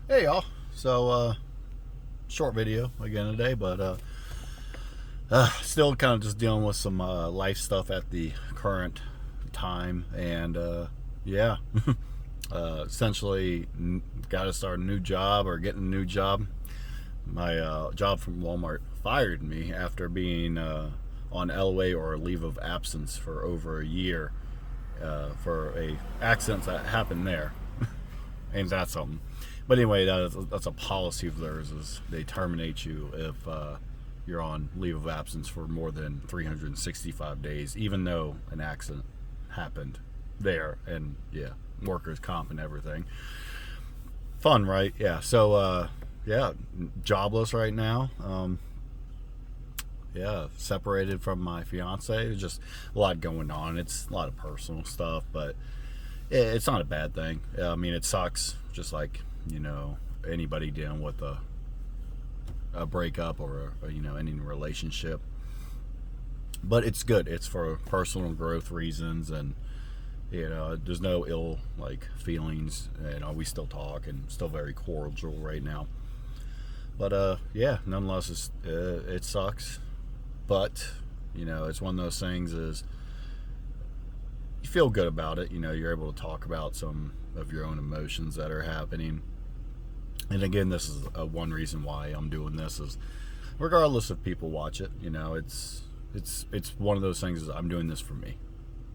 Hey y'all. Short video again today, but still kind of just dealing with some life stuff at the current time, and yeah, essentially got to start a new job or getting a new job. My job from Walmart fired me after being on LOA or leave of absence for over a year for a accident that happened there. Ain't that something? But anyway, that's a policy of theirs is they terminate you if you're on leave of absence for more than 365 days, even though an accident happened there, and yeah, workers comp and everything. Fun, right? Yeah. Yeah, jobless right now. Yeah, separated from my fiance. There's just a lot going on. It's a lot of personal stuff, but it's not a bad thing. I mean, it sucks, just like anybody dealing with a breakup or any relationship. But it's good. It's for personal growth reasons, and there's no ill feelings. We still talk and still very cordial right now. But yeah, nonetheless, it sucks. But it's one of those things is you feel good about it. You're able to talk about some of your own emotions that are happening. And again, this is one reason why I'm doing this is, regardless if people watch it, it's one of those things is I'm doing this for me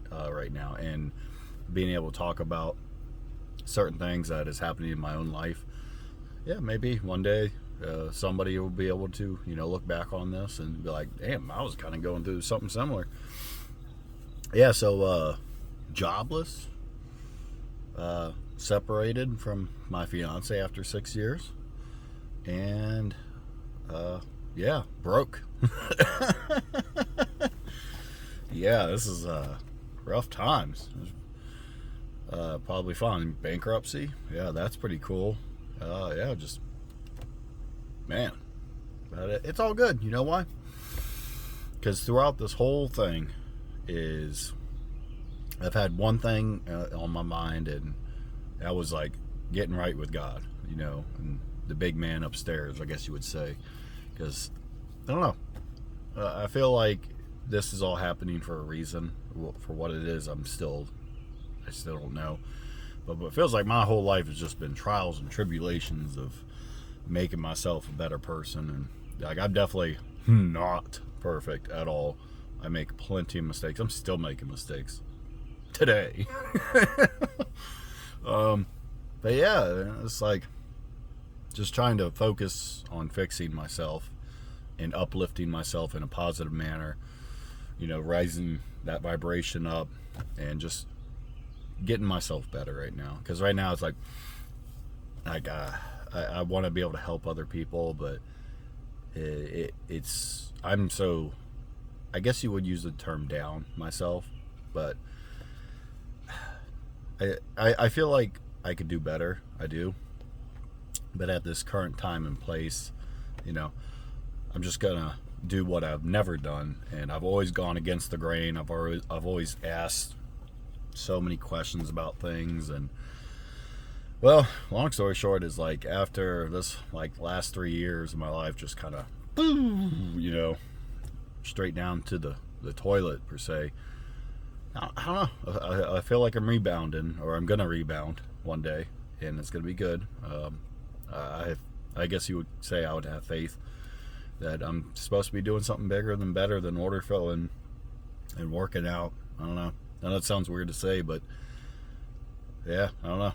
right now, and being able to talk about certain things that is happening in my own life. Yeah, maybe one day somebody will be able to look back on this and be like, damn, I was kind of going through something similar. Yeah, so jobless, separated from my fiance after 6 years, and yeah, broke. Yeah, this is rough times. Probably fun. Bankruptcy, yeah, that's pretty cool. Yeah, just man, but it's all good. You know why? Because throughout this whole thing is I've had one thing on my mind, and that was like getting right with God, and the big man upstairs, I guess you would say. Because I don't know, I feel like this is all happening for a reason. For what it is, I still don't know. But it feels like my whole life has just been trials and tribulations of making myself a better person, and I'm definitely not perfect at all. I make plenty of mistakes. I'm still making mistakes today. But yeah, it's like just trying to focus on fixing myself and uplifting myself in a positive manner, rising that vibration up and just getting myself better right now. Because right now it's like I want to be able to help other people, but I'm so, I guess you would use the term down myself, but I feel like I could do better. I do. But at this current time and place, I'm just going to do what I've never done. And I've always gone against the grain. I've always asked so many questions about things. And, well, long story short is like after this last 3 years of my life just kind of, straight down to the toilet per se. I don't know. I feel like I'm rebounding, or I'm gonna rebound one day, and it's gonna be good. I guess you would say I would have faith that I'm supposed to be doing something bigger than better than order filling and working out. I don't know. I know it sounds weird to say, but yeah, I don't know.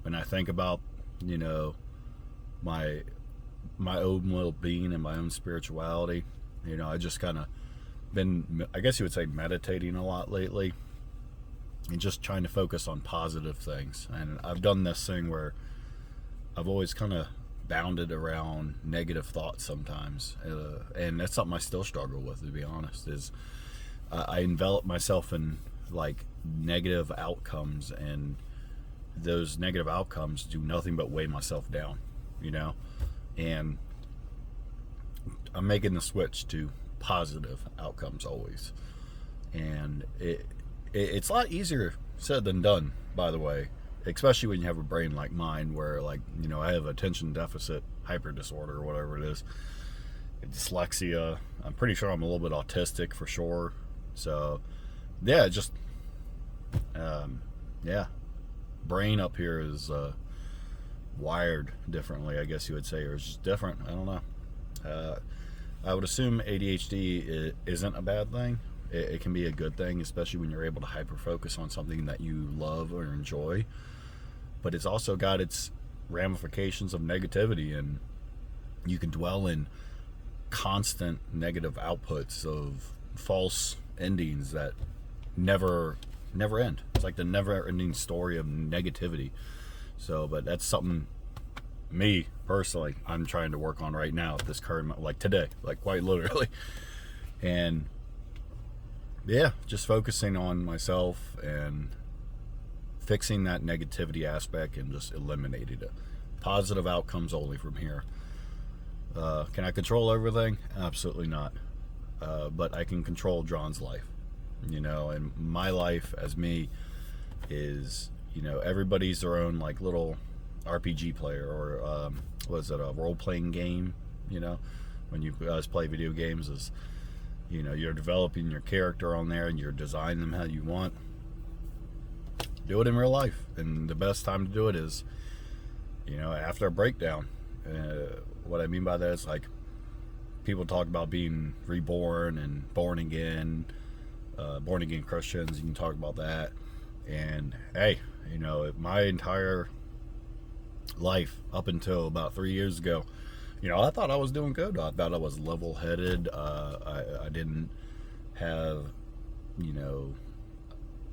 When I think about my own little being and my own spirituality, I just kind of been, I guess you would say, meditating a lot lately and just trying to focus on positive things. And I've done this thing where I've always kind of bounded around negative thoughts sometimes, and that's something I still struggle with, to be honest. Is I envelop myself in negative outcomes, and those negative outcomes do nothing but weigh myself down, and I'm making the switch to positive outcomes always. And it's a lot easier said than done, by the way, especially when you have a brain like mine, where like, I have attention deficit hyper disorder or whatever it is, dyslexia. I'm pretty sure I'm a little bit autistic for sure. So yeah, just yeah, brain up here is wired differently, I guess you would say, or it's just different. I don't know. I would assume ADHD isn't a bad thing. It can be a good thing, especially when you're able to hyper focus on something that you love or enjoy. But it's also got its ramifications of negativity, and you can dwell in constant negative outputs of false endings that never end. It's like the never ending story of negativity. So, but that's something, me personally, I'm trying to work on right now at this current, like today, like quite literally. And yeah, just focusing on myself and fixing that negativity aspect and just eliminating it. Positive outcomes only from here. Can I control everything? Absolutely not. But I can control John's life, and my life as me is, everybody's their own like little RPG player, or was it a role-playing game? When you guys play video games, is you're developing your character on there and you're designing them how you want. Do it in real life, and the best time to do it is after a breakdown. What I mean by that is, like, people talk about being reborn and born again Christians. You can talk about that. And hey, my entire life up until about 3 years ago, I thought I was doing good. I thought I was level-headed. I didn't have,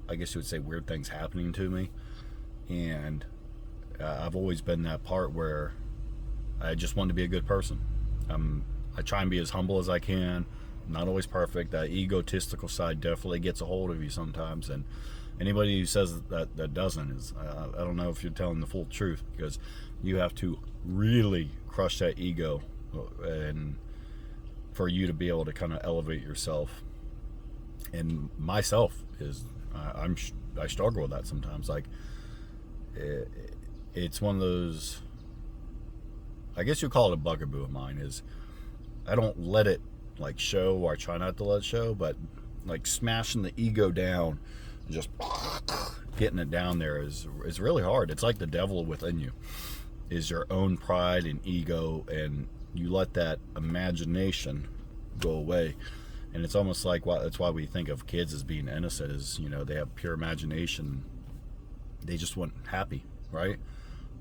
I guess you would say, weird things happening to me. And I've always been that part where I just want to be a good person. I try and be as humble as I can. I'm not always perfect. That egotistical side definitely gets a hold of you sometimes. And anybody who says that doesn't is, I don't know if you're telling the full truth, because you have to really crush that ego and for you to be able to kind of elevate yourself. And myself is, I struggle with that sometimes. Like, it's one of those, I guess you call it a bugaboo of mine, is I don't let it like show, or I try not to let it show, but like smashing the ego down and just getting it down there is really hard. It's like the devil within you is your own pride and ego, and you let that imagination go away. And it's almost like, that's why we think of kids as being innocent, is they have pure imagination. They just want happy, right?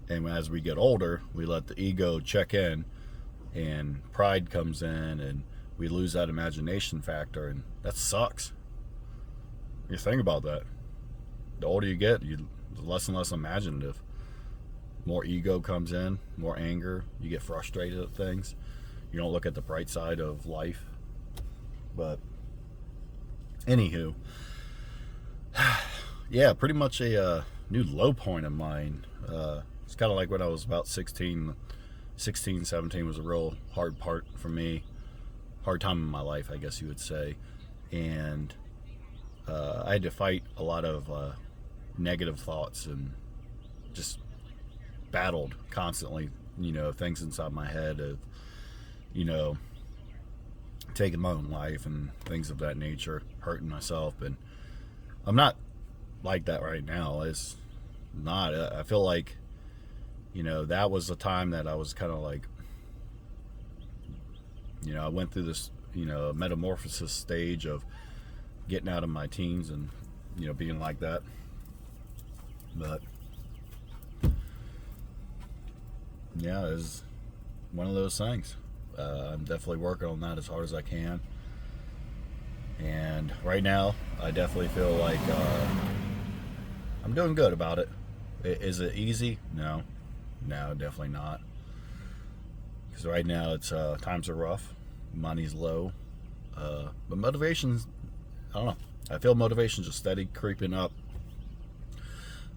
And as we get older, we let the ego check in, and pride comes in, and we lose that imagination factor, and that sucks. You think about that. The older you get, you're less and less imaginative. More ego comes in, more anger. You get frustrated at things. You don't look at the bright side of life. But anywho, yeah, pretty much a new low point of mine. It's kind of like when I was about 16, 17 was a real hard part for me. Hard time in my life, I guess you would say. And I had to fight a lot of negative thoughts, and just battled constantly, things inside my head of, taking my own life and things of that nature, hurting myself. And I'm not like that right now. It's not. I feel like, that was the time that I was kind of like, I went through this, metamorphosis stage of getting out of my teens and, being like that. But yeah, it's one of those things. I'm definitely working on that as hard as I can. And right now, I definitely feel like I'm doing good about it. Is it easy? No, definitely not. Because right now, it's times are rough, money's low, but motivation's, I don't know. I feel motivation's just steady creeping up,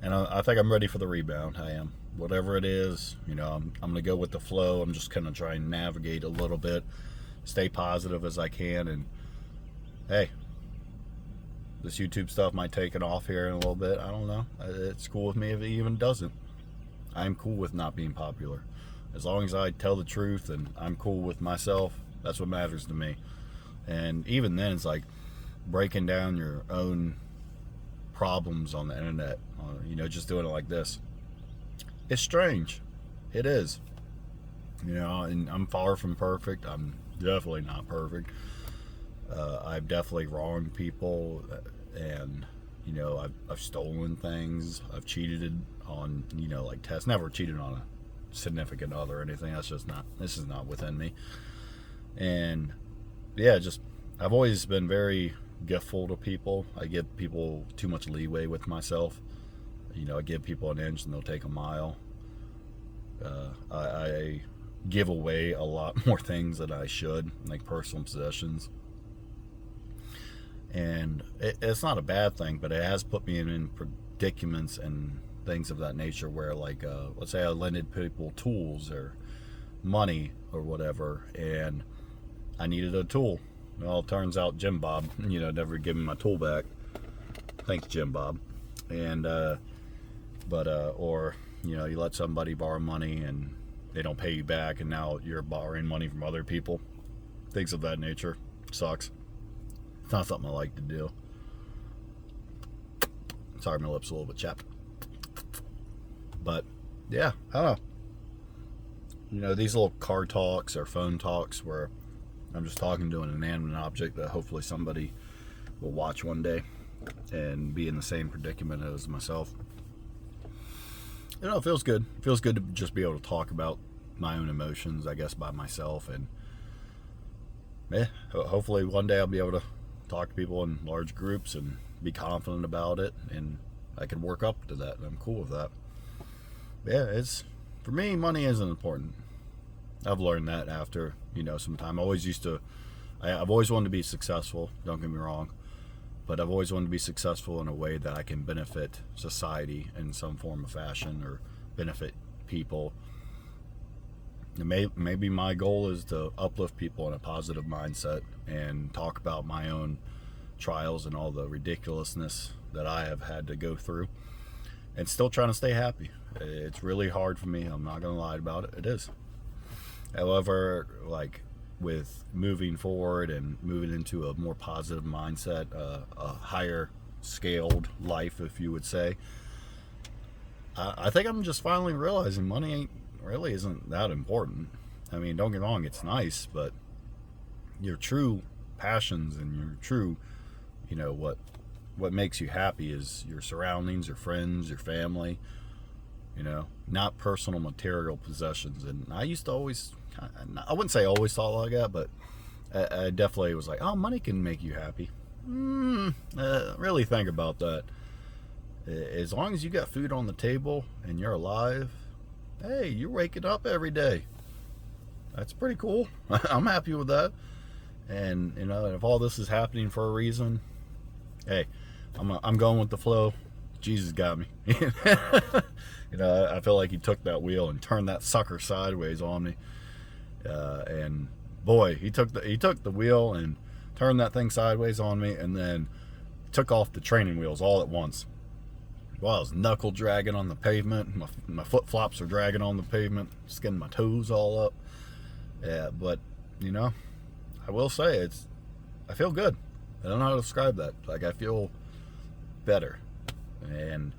and I think I'm ready for the rebound. I am. Whatever it is, I'm gonna go with the flow. I'm just gonna try and navigate a little bit, stay positive as I can, and hey, this YouTube stuff might take it off here in a little bit. I don't know. It's cool with me if it even doesn't. I'm cool with not being popular. As long as I tell the truth and I'm cool with myself, that's what matters to me. And even then, it's like breaking down your own problems on the internet, just doing it like this. It's strange. It is. And I'm far from perfect. I'm definitely not perfect. I've definitely wronged people, and I've stolen things. I've cheated on like tests. Never cheated on a significant other or anything. This is not within me. And yeah, I've always been very giftful to people. I give people too much leeway with myself. I give people an inch and they'll take a mile. I give away a lot more things than I should, like personal possessions. And it's not a bad thing, but it has put me in predicaments and things of that nature where, like, let's say I lended people tools or money or whatever, and I needed a tool. Well, it turns out Jim Bob, never gave me my tool back. Thanks, Jim Bob. And, or, you let somebody borrow money and they don't pay you back, and now you're borrowing money from other people. Things of that nature. Sucks. It's not something I like to do. Sorry, my lips a little bit chapped. But, yeah, I don't know. These little car talks or phone talks where I'm just talking to an inanimate object that hopefully somebody will watch one day and be in the same predicament as myself. It feels good. It feels good to just be able to talk about my own emotions, I guess, by myself. And hopefully one day I'll be able to talk to people in large groups and be confident about it, and I can work up to that, and I'm cool with that. Yeah, for me, money isn't important. I've learned that after some time. I've always wanted to be successful, don't get me wrong, but I've always wanted to be successful in a way that I can benefit society in some form of fashion, or benefit people. And maybe my goal is to uplift people in a positive mindset and talk about my own trials and all the ridiculousness that I have had to go through, and still trying to stay happy. It's really hard for me. I'm not going to lie about it. It is. However, like, with moving forward and moving into a more positive mindset, a higher scaled life, if you would say, I think I'm just finally realizing money really isn't that important. I mean, don't get me wrong, it's nice, but your true passions and your true, what makes you happy is your surroundings, your friends, your family, not personal material possessions. And I used to always, I wouldn't say always thought like that, but I definitely was like, oh, money can make you happy. Really think about that. As long as you got food on the table and you're alive, hey, you're waking up every day. That's pretty cool. I'm happy with that. And if all this is happening for a reason, hey, I'm going with the flow. Jesus got me. I feel like he took that wheel and turned that sucker sideways on me. And boy, he took the wheel and turned that thing sideways on me, and then took off the training wheels all at once. Well, I was knuckle dragging on the pavement. My flip flops are dragging on the pavement, skinning my toes all up. Yeah, but I will say I feel good. I don't know how to describe that. Like, I feel better, and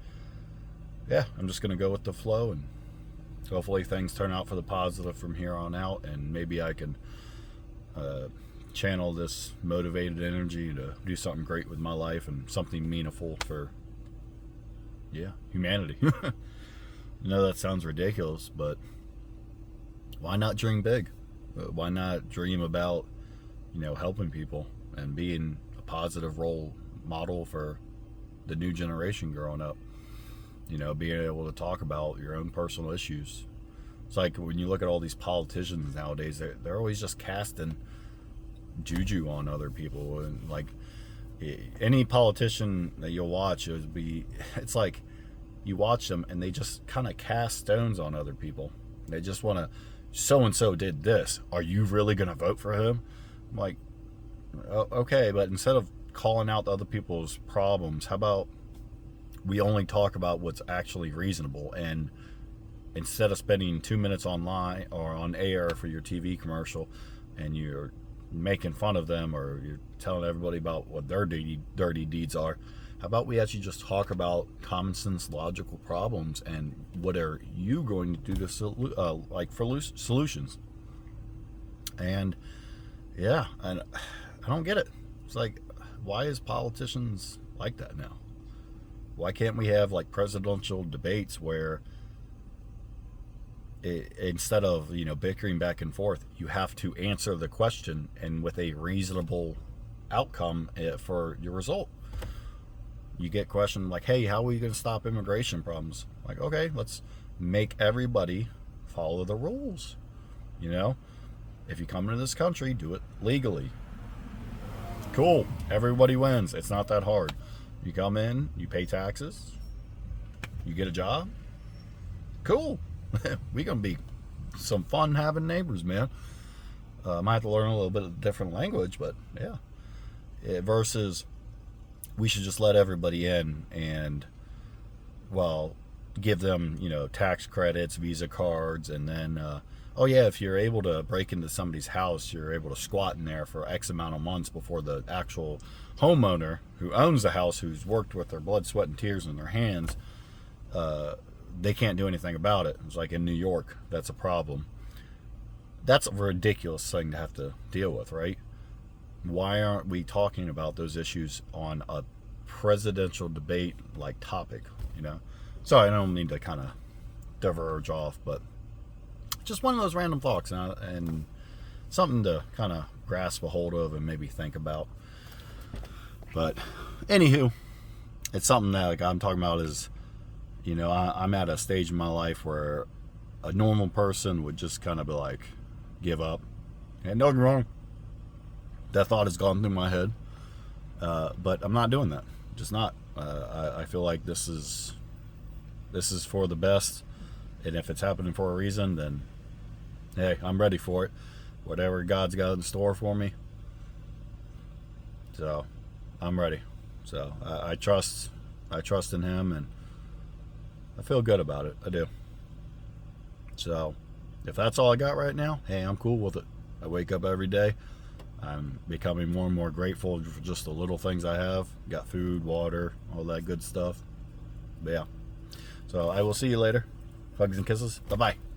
yeah, I'm just gonna go with the flow, and hopefully things turn out for the positive from here on out, and maybe I can channel this motivated energy to do something great with my life and something meaningful for humanity. That sounds ridiculous, but why not dream big? Why not dream about helping people and being a positive role model for the new generation growing up? Being able to talk about your own personal issues. It's like when you look at all these politicians nowadays, they're always just casting juju on other people. And like, any politician that you'll watch, it's like you watch them and they just kind of cast stones on other people. They just want to, so-and-so did this, are you really going to vote for him? I'm like, okay, but instead of calling out other people's problems. How about we only talk about what's actually reasonable, and instead of spending 2 minutes online or on air for your TV commercial and you're making fun of them or you're telling everybody about what their dirty deeds are, how about we actually just talk about common sense, logical problems, and what are you going to do to solutions? And yeah, and I don't get it. It's like, why is politicians like that now? Why can't we have like presidential debates where instead of bickering back and forth, you have to answer the question and with a reasonable outcome for your result? You get questioned like, hey, how are you going to stop immigration problems? Like, okay, let's make everybody follow the rules. If you come into this country, do it legally. Cool, everybody wins. It's not that hard. You come in, you pay taxes, you get a job. Cool. We're gonna be some fun having neighbors, man. Might have to learn a little bit of different language, but yeah. Versus, we should just let everybody in and, well, give them, tax credits, Visa cards, and then, oh yeah, if you're able to break into somebody's house, you're able to squat in there for X amount of months before the actual homeowner who owns the house, who's worked with their blood, sweat, and tears in their hands, they can't do anything about it. It's like in New York, that's a problem. That's a ridiculous thing to have to deal with, right? Why aren't we talking about those issues on a presidential debate like topic? Sorry, I don't mean to kind of diverge off, but just one of those random thoughts, and something to kind of grasp a hold of and maybe think about. But anywho, it's something that I'm talking about is, I'm at a stage in my life where a normal person would just kind of be like, give up. And don't get me wrong, that thought has gone through my head, but I'm not doing that. Just not. I feel like this is for the best, and if it's happening for a reason, then hey, I'm ready for it. Whatever God's got in store for me, so I'm ready. So I trust in Him, and I feel good about it. I do. So if that's all I got right now, hey, I'm cool with it. I wake up every day. I'm becoming more and more grateful for just the little things I have. Got food, water, all that good stuff. But yeah. So I will see you later. Hugs and kisses. Bye-bye.